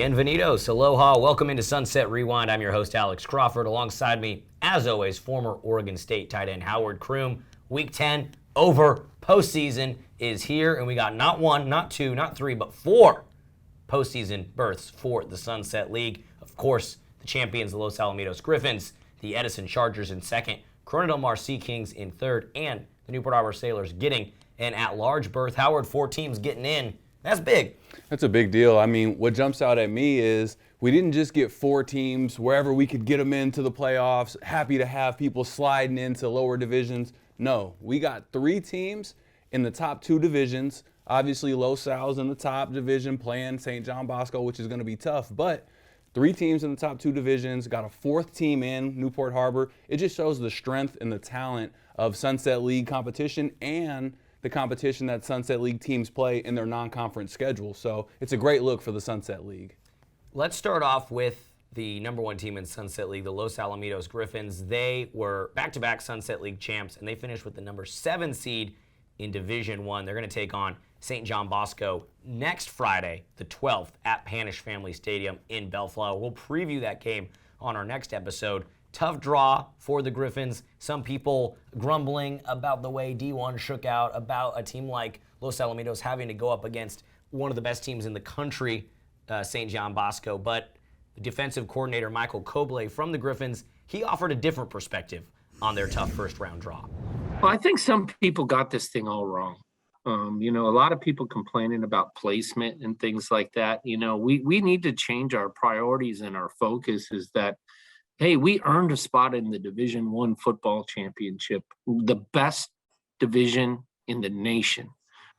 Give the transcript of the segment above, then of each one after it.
Bienvenidos, aloha, welcome into Sunset Rewind. I'm your host, Alex Crawford. Alongside me, as always, former Oregon State tight end Howard Kroom. Week 10 over, postseason is here, and we got not one, not two, not three, but four postseason berths for the Sunset League. Of course, the champions, the Los Alamitos Griffins, the Edison Chargers in second, Corona Del Mar Sea Kings in third, and the Newport Harbor Sailors getting an at-large berth. Howard, 4 teams getting in. That's big. That's a big deal. I mean, what jumps out at me is we didn't just get 4 teams wherever we could get them into the playoffs, happy to have people sliding into lower divisions. No, we got 3 teams in the top 2 divisions. Obviously, Los Al's in the top division playing St. John Bosco, which is going to be tough. But 3 teams in the top 2 divisions, got a 4th team in Newport Harbor. It just shows the strength and the talent of Sunset League competition and the competition that Sunset League teams play in their non-conference schedule. So it's a great look for the Sunset League. Let's start off with the number 1 team in Sunset League, the Los Alamitos Griffins. They were back-to-back Sunset League champs, and they finished with the number 7 seed in Division I. They're going to take on St. John Bosco next Friday, the 12th, at Panish Family Stadium in Bellflower. We'll preview that game on our next episode. Tough draw for the Griffins. Some people grumbling about the way D1 shook out, about a team like Los Alamitos having to go up against one of the best teams in the country, St. John Bosco. But the defensive coordinator, Michael Cobleigh from the Griffins, he offered a different perspective on their tough first-round draw. Well, I think some people got this thing all wrong. A lot of people complaining about placement and things like that. We need to change our priorities, and our focus is that, hey, we earned a spot in the Division I football championship, the best division in the nation,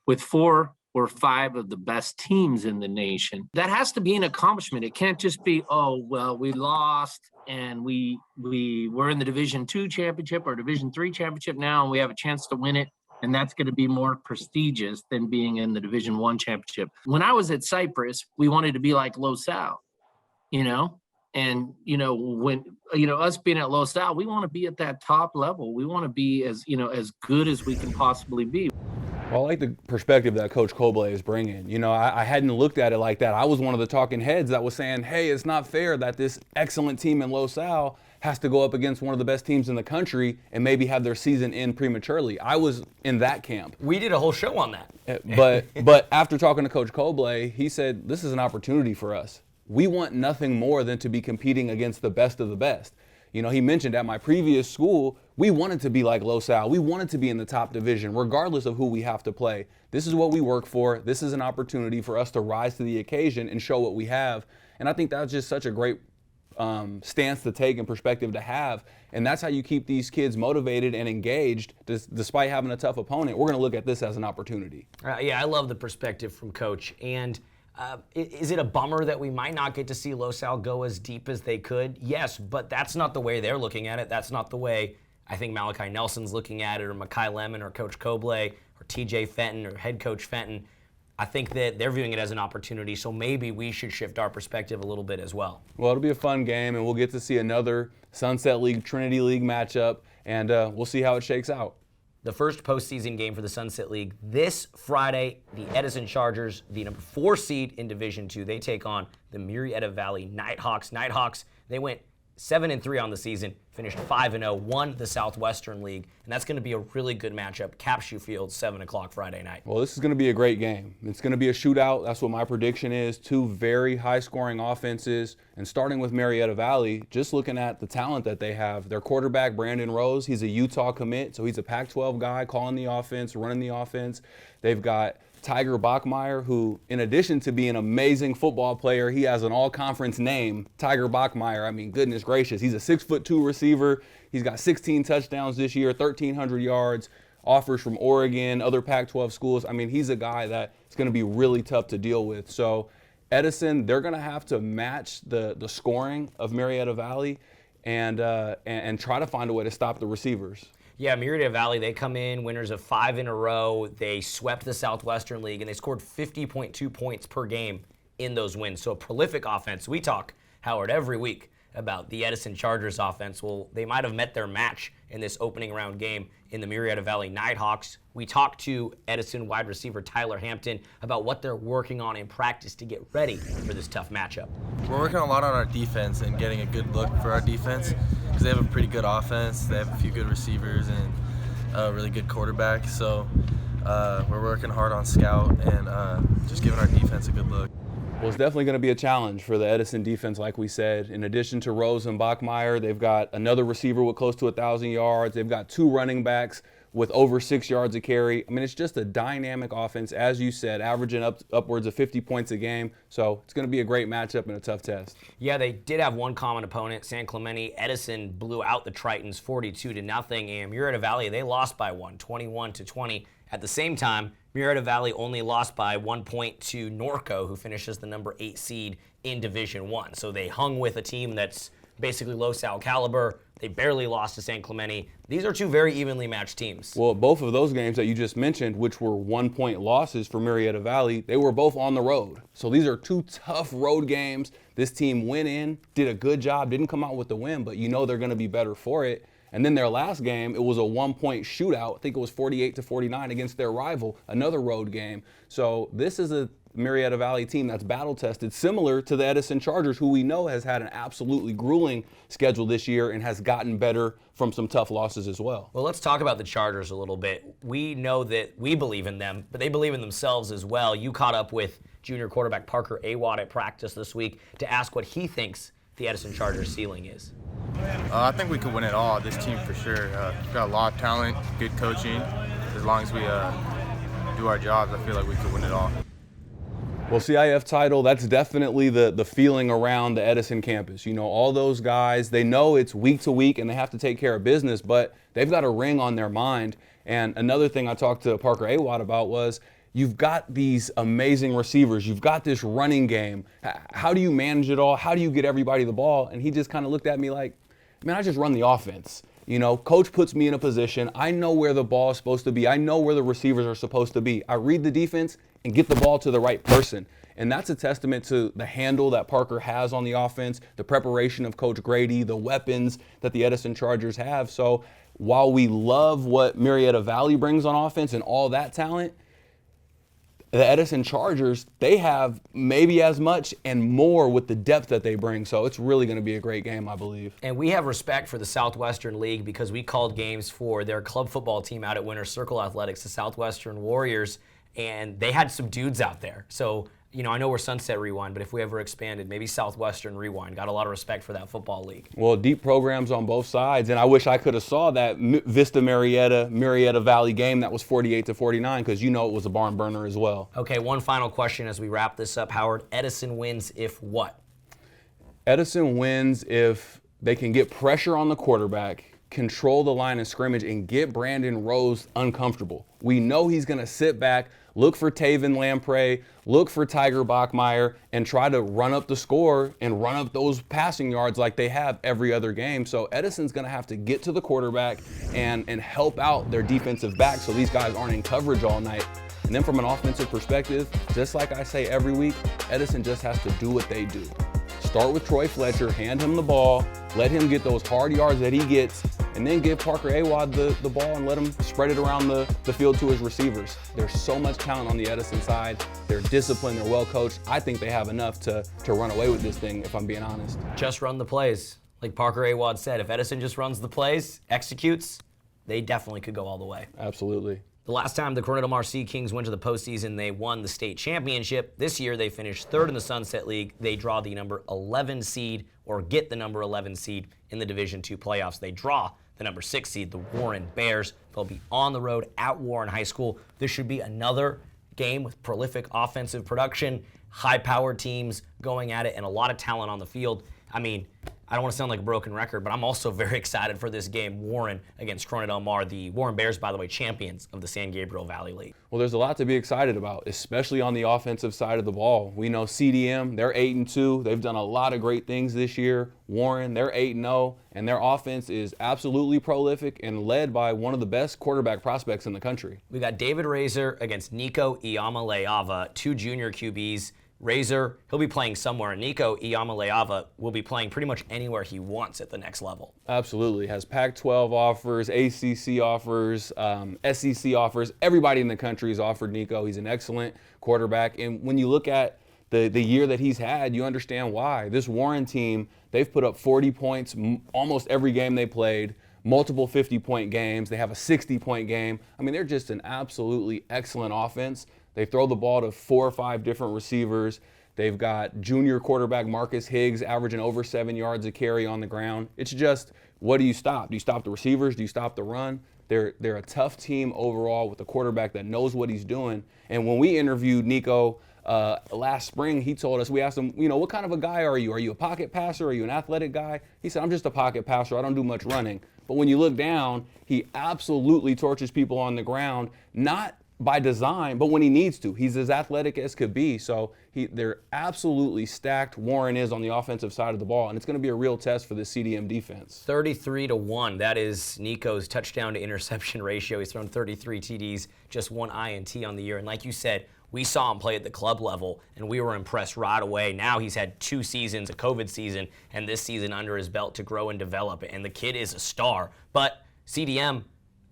with 4 or 5 of the best teams in the nation. That has to be an accomplishment. It can't just be, oh, well, we lost and we were in the Division II championship or Division III championship now, and we have a chance to win it. And that's going to be more prestigious than being in the Division I championship. When I was at Cypress, we wanted to be like Los Al, And, when, us being at Los Al, we want to be at that top level. We want to be as good as we can possibly be. Well, I like the perspective that Coach Cobleigh is bringing. I hadn't looked at it like that. I was one of the talking heads that was saying, hey, it's not fair that this excellent team in Los Al has to go up against one of the best teams in the country and maybe have their season end prematurely. I was in that camp. We did a whole show on that. But after talking to Coach Cobleigh, he said, this is an opportunity for us. We want nothing more than to be competing against the best of the best. He mentioned at my previous school, we wanted to be like Los Al. We wanted to be in the top division, regardless of who we have to play. This is what we work for. This is an opportunity for us to rise to the occasion and show what we have. And I think that's just such a great stance to take and perspective to have. And that's how you keep these kids motivated and engaged despite having a tough opponent. We're going to look at this as an opportunity. Yeah, I love the perspective from Coach. And is it a bummer that we might not get to see Los Al go as deep as they could? Yes, but that's not the way they're looking at it. That's not the way I think Malachi Nelson's looking at it, or Makai Lemon, or Coach Cobleigh, or TJ Fenton, or head coach Fenton. I think that they're viewing it as an opportunity, so maybe we should shift our perspective a little bit as well. Well, it'll be a fun game, and we'll get to see another Sunset League, Trinity League matchup, and we'll see how it shakes out. The first postseason game for the Sunset League this Friday, the Edison Chargers, the number 4 seed in Division II, they take on the Murrieta Valley Nighthawks. Nighthawks, they went 7-3 on the season, finished 5-0, won the Southwestern League, and that's going to be a really good matchup. Capshew Field, 7 o'clock Friday night. Well, this is going to be a great game. It's going to be a shootout. That's what my prediction is. 2 very high-scoring offenses. And starting with Murrieta Valley, just looking at the talent that they have, their quarterback, Brandon Rose, he's a Utah commit, so he's a Pac-12 guy calling the offense, running the offense. They've got Tiger Bachmeier, who, in addition to being an amazing football player, he has an all-conference name, Tiger Bachmeier. I mean, goodness gracious. He's a 6'2" receiver. He's got 16 touchdowns this year, 1,300 yards, offers from Oregon, other Pac-12 schools. I mean, he's a guy that it's going to be really tough to deal with. So Edison, they're going to have to match the scoring of Murrieta Valley and try to find a way to stop the receivers. Yeah, Murrieta Valley, they come in winners of 5 in a row. They swept the Southwestern League, and they scored 50.2 points per game in those wins. So a prolific offense. We talk, Howard, every week about the Edison Chargers offense. Well, they might have met their match in this opening round game in the Murrieta Valley Nighthawks. We talked to Edison wide receiver Tyler Hampton about what they're working on in practice to get ready for this tough matchup. We're working a lot on our defense and getting a good look for our defense because they have a pretty good offense. They have a few good receivers and a really good quarterback. So we're working hard on scout and just giving our defense a good look. Well, it's definitely going to be a challenge for the Edison defense, like we said. In addition to Rose and Bachmeier, they've got another receiver with close to 1,000 yards. They've got 2 running backs with over 6 yards a carry. I mean, it's just a dynamic offense, as you said, averaging upwards of 50 points a game. So it's going to be a great matchup and a tough test. Yeah, they did have one common opponent, San Clemente. Edison blew out the Tritons 42-0, and Murrieta Valley, they lost by 21-20. At the same time, Murrieta Valley only lost by 1 point to Norco, who finishes the number 8 seed in Division 1. So they hung with a team that's basically low Sal caliber. They barely lost to San Clemente. These are 2 very evenly matched teams. Well, both of those games that you just mentioned, which were 1-point losses for Murrieta Valley, they were both on the road. So these are 2 tough road games. This team went in, did a good job, didn't come out with the win, but you know they're going to be better for it. And then their last game, it was a 1-point shootout. I think it was 48-49 against their rival, another road game. So this is a Murrieta Valley team that's battle tested, similar to the Edison Chargers, who we know has had an absolutely grueling schedule this year and has gotten better from some tough losses as well. Well, let's talk about the Chargers a little bit. We know that we believe in them, but they believe in themselves as well. You caught up with junior quarterback Parker Awad at practice this week to ask what he thinks the Edison Chargers ceiling is. I think we could win it all, this team for sure. We've got a lot of talent, good coaching. As long as we do our jobs, I feel like we could win it all. Well, CIF title, that's definitely the feeling around the Edison campus. You know, all those guys, they know it's week to week and they have to take care of business, but they've got a ring on their mind. And another thing I talked to Parker Awad about was, you've got these amazing receivers. You've got this running game. How do you manage it all? How do you get everybody the ball? And he just kind of looked at me like, man, I just run the offense. You know, coach puts me in a position. I know where the ball is supposed to be. I know where the receivers are supposed to be. I read the defense and get the ball to the right person. And that's a testament to the handle that Parker has on the offense, the preparation of Coach Grady, the weapons that the Edison Chargers have. So while we love what Murrieta Valley brings on offense and all that talent, the Edison Chargers, they have maybe as much and more with the depth that they bring. So it's really going to be a great game, I believe. And we have respect for the Southwestern League because we called games for their club football team out at Winter Circle Athletics, the Southwestern Warriors, and they had some dudes out there. So, you know, I know we're Sunset Rewind, but if we ever expanded, maybe Southwestern Rewind. Got a lot of respect for that football league. Well, deep programs on both sides, and I wish I could have saw that Vista Murrieta Valley game that was 48-49, because you know it was a barn burner as well. Okay, one final question as we wrap this up, Howard. Edison wins if what? Edison wins if they can get pressure on the quarterback, control the line of scrimmage, and get Brandon Rose uncomfortable. We know he's going to sit back, look for Taven Lamprey, look for Tiger Bachmeier, and try to run up the score and run up those passing yards like they have every other game. So Edison's going to have to get to the quarterback and help out their defensive back so these guys aren't in coverage all night. And then from an offensive perspective, just like I say every week, Edison just has to do what they do. Start with Troy Fletcher, hand him the ball, let him get those hard yards that he gets, and then give Parker Awad the ball and let him spread it around the field to his receivers. There's so much talent on the Edison side. They're disciplined, they're well coached. I think they have enough to run away with this thing, if I'm being honest. Just run the plays. Like Parker Awad said, if Edison just runs the plays, executes, they definitely could go all the way. Absolutely. The last time the Coronado Mar Sea Kings went to the postseason, they won the state championship. This year, they finished third in the Sunset League. They draw the number 11 seed, or get the number 11 seed in the Division II playoffs. They draw the number 6 seed, the Warren Bears. They'll be on the road at Warren High School. This should be another game with prolific offensive production, high-powered teams going at it, and a lot of talent on the field. I mean, I don't want to sound like a broken record, but I'm also very excited for this game, Warren against Corona Del Mar. The Warren Bears, by the way, champions of the San Gabriel Valley League. Well, there's a lot to be excited about, especially on the offensive side of the ball. We know CDM, they're 8-2. They've done a lot of great things this year. Warren, they're 8-0, and their offense is absolutely prolific and led by one of the best quarterback prospects in the country. We got David Razor against Nico Iamaleava, 2 junior QBs. Razor, he'll be playing somewhere. Nico Iamaleava will be playing pretty much anywhere he wants at the next level. Absolutely. Has Pac-12 offers, ACC offers, SEC offers. Everybody in the country has offered Nico. He's an excellent quarterback. And when you look at the year that he's had, you understand why. This Warren team, they've put up 40 points almost every game they played, multiple 50-point games. They have a 60-point game. I mean, they're just an absolutely excellent offense. They throw the ball to 4 or 5 different receivers. They've got junior quarterback Marcus Higgs averaging over 7 yards a carry on the ground. It's just, what do you stop? Do you stop the receivers? Do you stop the run? They're a tough team overall with a quarterback that knows what he's doing. And when we interviewed Nico last spring, he told us, we asked him, what kind of a guy are you? Are you a pocket passer? Are you an athletic guy? He said, I'm just a pocket passer. I don't do much running. But when you look down, he absolutely torches people on the ground, not by design, but when he needs to. He's as athletic as could be. So they're absolutely stacked. Warren is on the offensive side of the ball, and it's going to be a real test for the CDM defense. 33-1. That is Nico's touchdown to interception ratio. He's thrown 33 TDs, just 1 INT on the year. And like you said, we saw him play at the club level, and we were impressed right away. Now he's had 2 seasons, a COVID season, and this season under his belt to grow and develop. And the kid is a star. But CDM,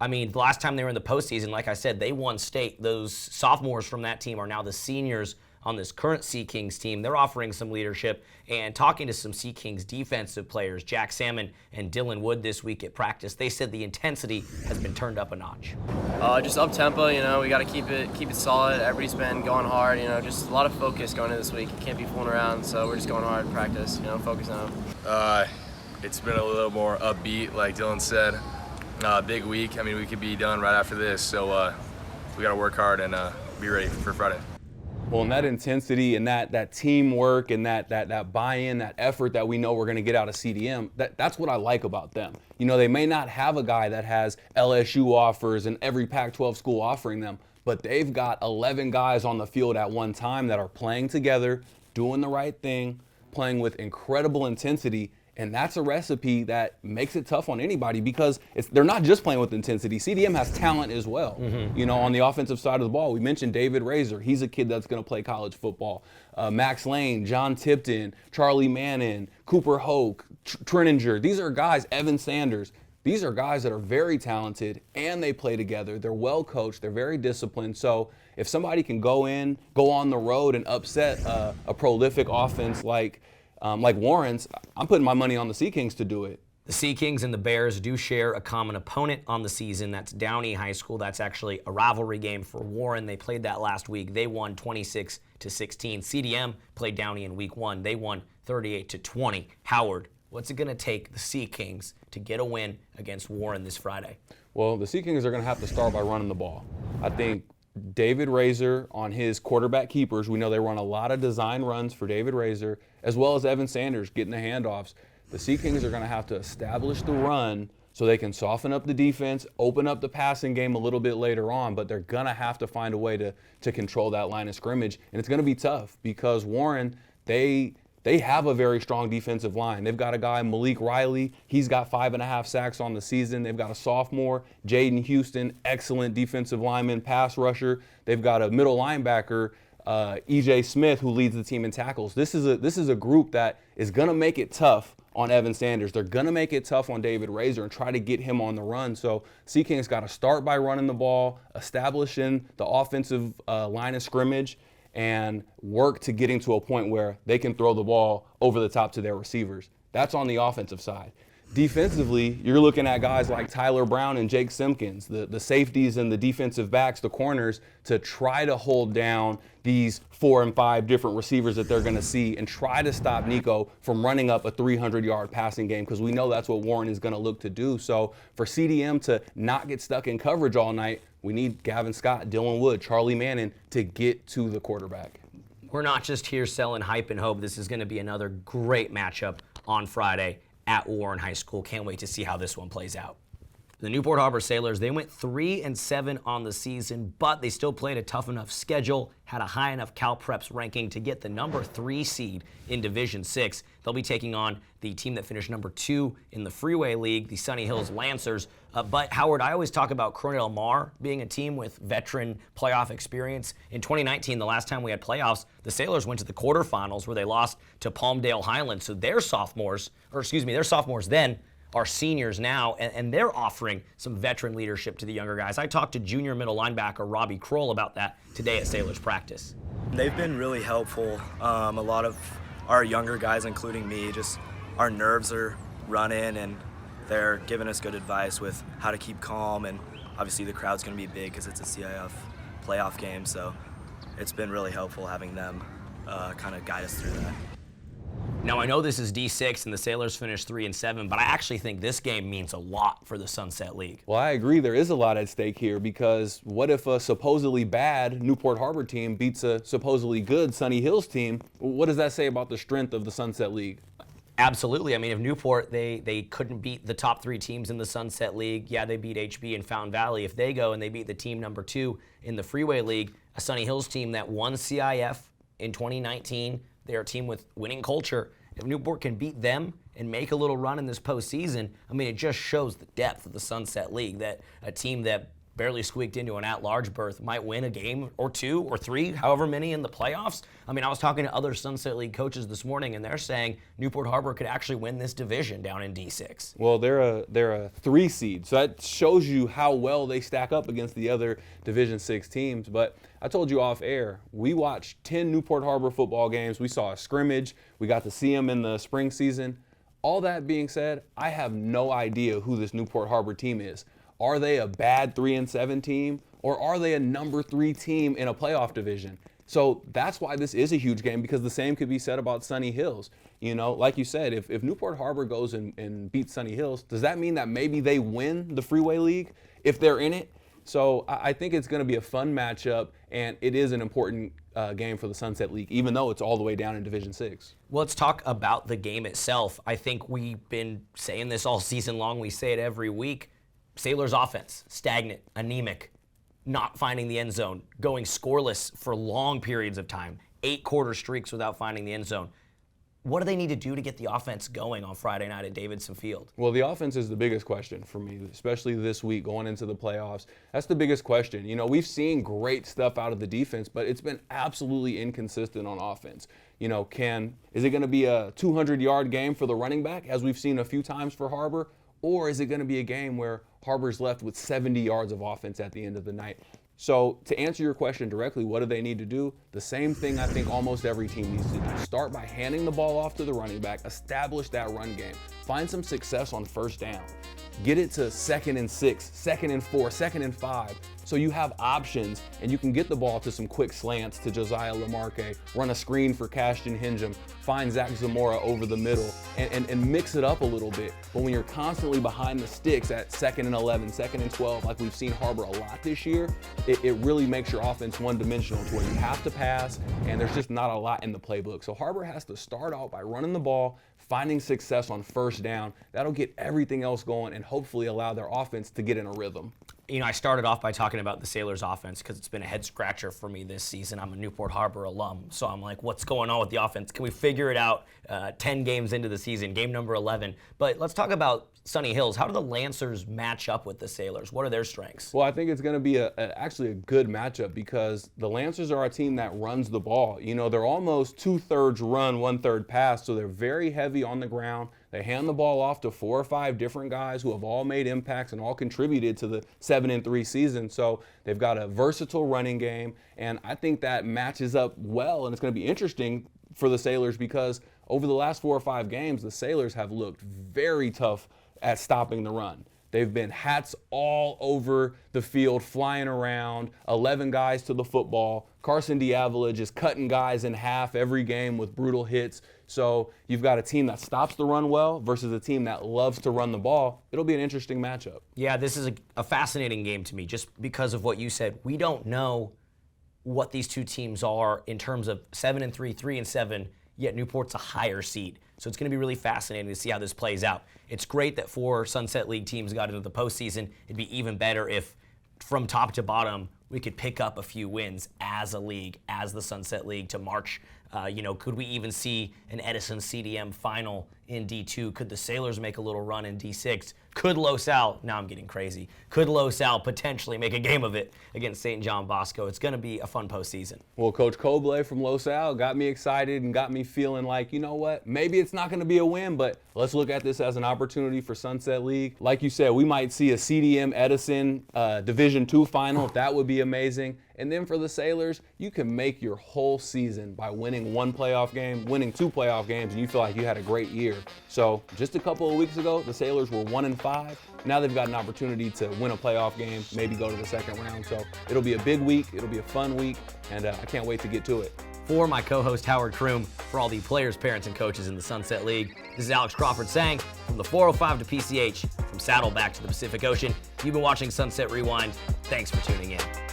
I mean, the last time they were in the postseason, like I said, they won state. Those sophomores from that team are now the seniors on this current Sea Kings team. They're offering some leadership. And talking to some Sea Kings defensive players, Jack Salmon and Dylan Wood this week at practice, they said the intensity has been turned up a notch. Just up tempo, we got to keep it solid. Everybody's been going hard, just a lot of focus going into this week. Can't be fooling around, so we're just going hard in practice, focusing on them. It's been a little more upbeat, like Dylan said. Big week. I mean, we could be done right after this, so we got to work hard and be ready for Friday. Well, and that intensity and that teamwork and that buy-in, that effort that we know we're going to get out of CDM, that's what I like about them. They may not have a guy that has LSU offers and every Pac-12 school offering them, but they've got 11 guys on the field at one time that are playing together, doing the right thing, playing with incredible intensity. And that's a recipe that makes it tough on anybody because they're not just playing with intensity. CDM has talent as well. On the offensive side of the ball, we mentioned David Razor. He's a kid that's going to play college football. Max Lane, John Tipton, Charlie Mannon, Cooper Hoke, Trenninger. These are guys, Evan Sanders. These are guys that are very talented and they play together. They're well coached. They're very disciplined. So if somebody can go on the road and upset a prolific offense like Warren's, I'm putting my money on the Sea Kings to do it. The Sea Kings and the Bears do share a common opponent on the season. That's Downey High School. That's actually a rivalry game for Warren. They played that last week. They won 26-16. CDM played Downey in week 1. They won 38-20. Howard, what's it going to take the Sea Kings to get a win against Warren this Friday? Well, the Sea Kings are going to have to start by running the ball. I think David Razor on his quarterback keepers, we know they run a lot of design runs for David Razor, as well as Evan Sanders getting the handoffs. The Sea Kings are going to have to establish the run so they can soften up the defense, open up the passing game a little bit later on, but they're going to have to find a way to control that line of scrimmage. And it's going to be tough because Warren, they have a very strong defensive line. They've got a guy, Malik Riley. He's got 5.5 sacks on the season. They've got a sophomore, Jaden Houston, excellent defensive lineman, pass rusher. They've got a middle linebacker, E.J. Smith, who leads the team in tackles. This is a group that is going to make it tough on Evan Sanders. They're going to make it tough on David Razor and try to get him on the run. So Sea Kings got to start by running the ball, establishing the offensive line of scrimmage, and work to getting to a point where they can throw the ball over the top to their receivers. That's on the offensive side. Defensively, you're looking at guys like Tyler Brown and Jake Simpkins, the safeties and the defensive backs, the corners, to try to hold down these 4 and 5 different receivers that they're going to see and try to stop Nico from running up a 300-yard passing game, because we know that's what Warren is going to look to do. So for CDM to not get stuck in coverage all night, we need Gavin Scott, Dylan Wood, Charlie Mannon to get to the quarterback. We're not just here selling hype and hope. This is going to be another great matchup on Friday at Warren High School. Can't wait to see how this one plays out. The Newport Harbor Sailors, they went 3-7 on the season, but they still played a tough enough schedule, had a high enough CalPreps ranking to get the number 3 seed in Division 6. They'll be taking on the team that finished number 2 in the Freeway League, the Sunny Hills Lancers. But Howard, I always talk about Corona Del Mar being a team with veteran playoff experience. In 2019, the last time we had playoffs, the Sailors went to the quarterfinals where they lost to Palmdale Highlands. So their sophomores then are seniors now, and they're offering some veteran leadership to the younger guys. I talked to junior middle linebacker Robbie Kroll about that today at Sailors practice. They've been really helpful. A lot of our younger guys, including me, just our nerves are running, and they're giving us good advice with how to keep calm, and obviously the crowd's going to be big because it's a CIF playoff game, so it's been really helpful having them kind of guide us through that. Now, I know this is D6 and the Sailors finished 3-7, but I actually think this game means a lot for the Sunset League. Well, I agree. There is a lot at stake here because what if a supposedly bad Newport Harbor team beats a supposedly good Sunny Hills team? What does that say about the strength of the Sunset League? Absolutely. I mean, if Newport, they couldn't beat the top 3 teams in the Sunset League, yeah, they beat HB and Fountain Valley. If they go and they beat the team number 2 in the Freeway League, a Sunny Hills team that won CIF in 2019, they're a team with winning culture. If Newport can beat them and make a little run in this postseason, I mean, it just shows the depth of the Sunset League, that a team that barely squeaked into an at-large berth might win a game or 2 or 3, however many in the playoffs. I mean, I was talking to other Sunset League coaches this morning, and they're saying Newport Harbor could actually win this division down in D6. Well, they're a 3 seed, so that shows you how well they stack up against the other Division 6 teams. But I told you off air, we watched 10 Newport Harbor football games. We saw a scrimmage. We got to see them in the spring season. All that being said, I have no idea who this Newport Harbor team is. Are they a bad 3-7 team, or are they a number 3 team in a playoff division? So that's why this is a huge game, because the same could be said about Sunny Hills. You know, like you said, if Newport Harbor goes and beats Sunny Hills, does that mean that maybe they win the Freeway League if they're in it? So I think it's going to be a fun matchup, and it is an important game for the Sunset League, even though it's all the way down in Division 6. Well, let's talk about the game itself. I think we've been saying this all season long. We say it every week. Sailors offense, stagnant, anemic, not finding the end zone, going scoreless for long periods of time, 8-quarter streaks without finding the end zone. What do they need to do to get the offense going on Friday night at Davidson Field? Well, the offense is the biggest question for me, especially this week going into the playoffs. That's the biggest question. You know, we've seen great stuff out of the defense, but it's been absolutely inconsistent on offense. You know, is it going to be a 200-yard game for the running back, as we've seen a few times for Harbor, or is it going to be a game where Harbor's left with 70 yards of offense at the end of the night? So to answer your question directly, what do they need to do? The same thing I think almost every team needs to do. Start by handing the ball off to the running back, establish that run game, find some success on first down, get it to 2nd and 6, 2nd and 4, 2nd and 5, so you have options and you can get the ball to some quick slants to Josiah Lamarque, run a screen for Cashton Hingham, find Zach Zamora over the middle, and mix it up a little bit. But when you're constantly behind the sticks at 2nd and 11, 2nd and 12, like we've seen Harbor a lot this year, it really makes your offense one-dimensional to where you have to pass, and there's just not a lot in the playbook. So Harbor has to start out by running the ball, finding success on first down. That'll get everything else going and hopefully allow their offense to get in a rhythm. You know, I started off by talking about the Sailors offense because it's been a head scratcher for me this season. I'm a Newport Harbor alum, so I'm like, what's going on with the offense? Can we figure it out 10 games into the season, game number 11? But let's talk about Sunny Hills. How do the Lancers match up with the Sailors? What are their strengths? Well, I think it's going to be actually a good matchup because the Lancers are a team that runs the ball. You know, they're almost 2/3 run, 1/3 pass, so they're very heavy on the ground. They hand the ball off to 4 or 5 different guys who have all made impacts and all contributed to the 7-3 season. So they've got a versatile running game, and I think that matches up well, and it's going to be interesting for the Sailors because over the last 4 or 5 games, the Sailors have looked very tough at stopping the run. They've been hats all over the field, flying around, 11 guys to the football. Carson Diavola just cutting guys in half every game with brutal hits. So you've got a team that stops the run well versus a team that loves to run the ball. It'll be an interesting matchup. Yeah, this is a fascinating game to me just because of what you said. We don't know what these two teams are in terms of 7-3, 3-7, yet Newport's a higher seed. So it's going to be really fascinating to see how this plays out. It's great that 4 Sunset League teams got into the postseason. It'd be even better if, from top to bottom, we could pick up a few wins as a league, as the Sunset League to March. Could we even see an Edison CDM final in D2? Could the Sailors make a little run in D6? Could Los Al, now I'm getting crazy, could Los Al potentially make a game of it against St. John Bosco? It's going to be a fun postseason. Well, Coach Cobleigh from Los Al got me excited and got me feeling like, you know what, maybe it's not going to be a win, but let's look at this as an opportunity for Sunset League. Like you said, we might see a CDM Edison Division II final. That would be amazing. And then for the Sailors, you can make your whole season by winning 1 playoff game, winning 2 playoff games, and you feel like you had a great year. So just a couple of weeks ago, the Sailors were 1-5. Now they've got an opportunity to win a playoff game, maybe go to the second round. So it'll be a big week. It'll be a fun week, and I can't wait to get to it. For my co-host Howard Kroom, for all the players, parents, and coaches in the Sunset League, this is Alex Crawford saying from the 405 to PCH, from Saddleback to the Pacific Ocean, you've been watching Sunset Rewind. Thanks for tuning in.